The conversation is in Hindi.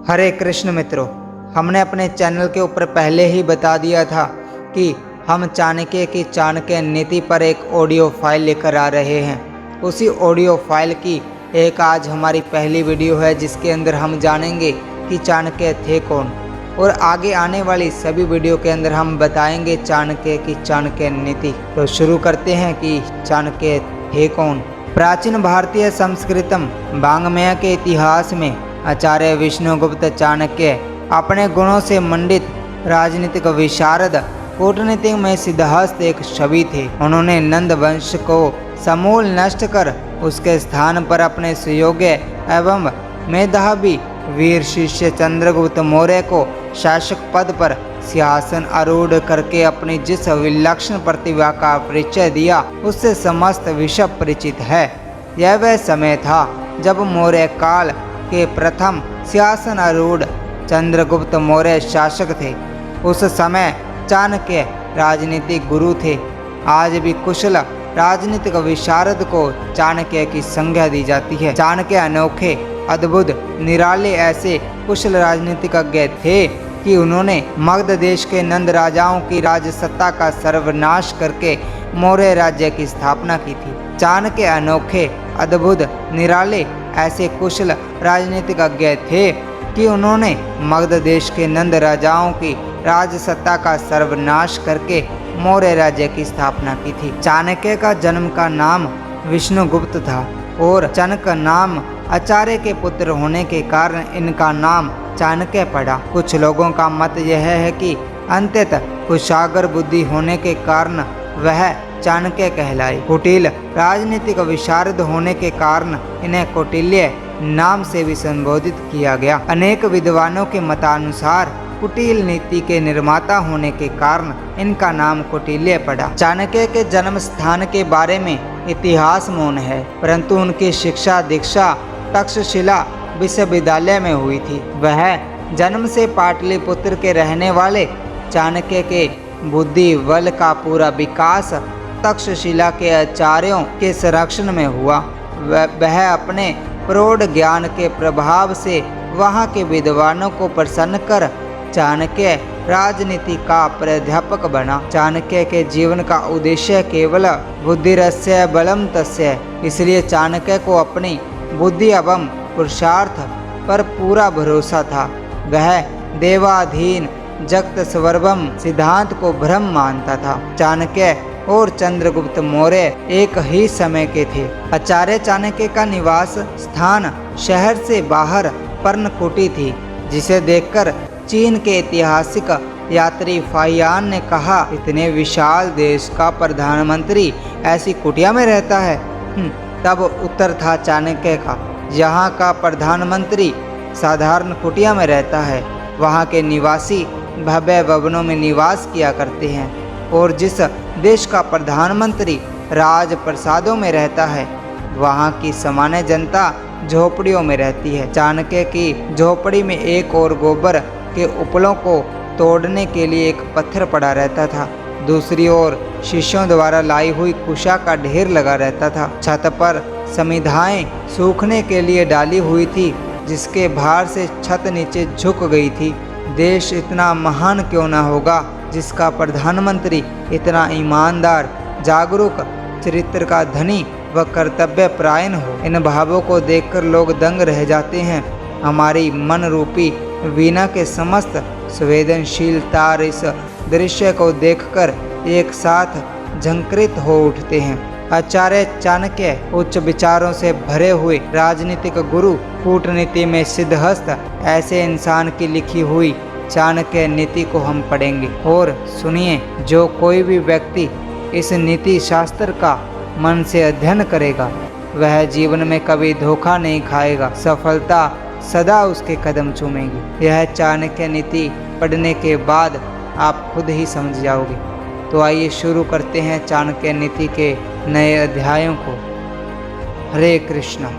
हरे कृष्ण मित्रों, हमने अपने चैनल के ऊपर पहले ही बता दिया था कि हम चाणक्य की चाणक्य नीति पर एक ऑडियो फाइल लेकर आ रहे हैं। उसी ऑडियो फाइल की एक आज हमारी पहली वीडियो है, जिसके अंदर हम जानेंगे कि चाणक्य थे कौन, और आगे आने वाली सभी वीडियो के अंदर हम बताएंगे चाणक्य की चाणक्य नीति। तो शुरू करते हैं कि चाणक्य थे कौन। प्राचीन भारतीय संस्कृतम वाङ्मय के इतिहास में आचार्य विष्णुगुप्त चाणक्य अपने गुणों से मंडित राजनीतिक विशारद, कूटनीति में सिद्धहस्त एक छवि थे। उन्होंने नंद वंश को समूल नष्ट कर उसके स्थान पर अपने सुयोग्य एवं मेधावी वीर शिष्य चंद्रगुप्त मौर्य को शासक पद पर सिंहासन आरूढ़ करके अपनी जिस विलक्षण प्रतिभा का परिचय दिया, उससे समस्त विश्व परिचित है। यह वह समय था जब मौर्य काल के प्रथम सिंहासन आरूढ़ चंद्रगुप्त मौर्य शासक थे। उस समय चाणक्य राजनीतिक गुरु थे। आज भी कुशल राजनीतिक विशारद को चाणक्य की संज्ञा दी जाती है। चाणक्य अनोखे, अद्भुत, निराले ऐसे कुशल राजनीतिज्ञ थे कि उन्होंने मगध देश के नंद राजाओं की राजसत्ता का सर्वनाश करके मौर्य राज्य की स्थापना की थी। चाणक्य अनोखे, अद्भुत, निराले ऐसे कुशल राजनीतिज्ञ थे कि उन्होंने मगध देश के नंद राजाओं की राजसत्ता का सर्वनाश करके मौर्य राज्य की स्थापना की थी। चाणक्य का जन्म का नाम विष्णुगुप्त था और चनक नाम आचार्य के पुत्र होने के कारण इनका नाम चाणक्य पड़ा। कुछ लोगों का मत यह है कि अंततः कुशाग्र बुद्धि होने के कारण वह चाणक्य कहलाए। कुटिल राजनीतिक विशारद होने के कारण इन्हें कौटिल्य नाम से भी संबोधित किया गया। अनेक विद्वानों के मतानुसार कुटिल नीति के निर्माता होने के कारण इनका नाम कौटिल्य पड़ा। चाणक्य के जन्म स्थान के बारे में इतिहास मौन है, परंतु उनकी शिक्षा दीक्षा तक्षशिला विश्वविद्यालय में हुई थी। वह जन्म से पाटलिपुत्र के रहने वाले चाणक्य के बुद्धि बल का पूरा विकास तक्षशिला के आचार्यों के संरक्षण में हुआ। वह अपने प्रौढ़ ज्ञान के प्रभाव से वहाँ के विद्वानों को प्रसन्न कर चाणक्य राजनीति का प्राध्यापक बना। चाणक्य के जीवन का उद्देश्य केवल बुद्धिरस्य बलम तस्य, इसलिए चाणक्य को अपनी बुद्धि एवं पुरुषार्थ पर पूरा भरोसा था। वह देवाधीन जगत सर्वम सिद्धांत को भ्रम मानता था। चाणक्य और चंद्रगुप्त मौर्य एक ही समय के थे। आचार्य चाणक्य का निवास स्थान शहर से बाहर पर्णकुटी थी, जिसे देखकर चीन के ऐतिहासिक यात्री फाहियान ने कहा, इतने विशाल देश का प्रधानमंत्री ऐसी कुटिया में रहता है। तब उत्तर था चाणक्य का, यहाँ का प्रधानमंत्री साधारण कुटिया में रहता है। वहाँ के निवासी भव्य भवनों में निवास किया करते हैं, और जिस देश का प्रधानमंत्री राजप्रसादों में रहता है, वहाँ की सामान्य जनता झोपड़ियों में रहती है। चाणक्य की झोपड़ी में एक और गोबर के उपलों को तोड़ने के लिए एक पत्थर पड़ा रहता था, दूसरी ओर शिष्यों द्वारा लाई हुई कुशा का ढेर लगा रहता था। छत पर समिधाएं सूखने के लिए डाली हुई थी, जिसके भार से छत नीचे झुक गई थी। देश इतना महान क्यों न होगा जिसका प्रधानमंत्री इतना ईमानदार, जागरूक, चरित्र का धनी व कर्तव्य परायण हो। इन भावों को देखकर लोग दंग रह जाते हैं। हमारी मन रूपी वीणा के समस्त संवेदनशील तार इस दृश्य को देखकर एक साथ झंकृत हो उठते हैं। आचार्य चाणक्य उच्च विचारों से भरे हुए राजनीतिक गुरु, कूटनीति में सिद्धहस्त ऐसे इंसान की लिखी हुई चाणक्य नीति को हम पढ़ेंगे। और सुनिए, जो कोई भी व्यक्ति इस नीति शास्त्र का मन से अध्ययन करेगा, वह जीवन में कभी धोखा नहीं खाएगा। सफलता सदा उसके कदम चूमेगी। यह चाणक्य नीति पढ़ने के बाद आप खुद ही समझ जाओगे। तो आइए शुरू करते हैं चाणक्य नीति के नए अध्यायों को। हरे कृष्णा।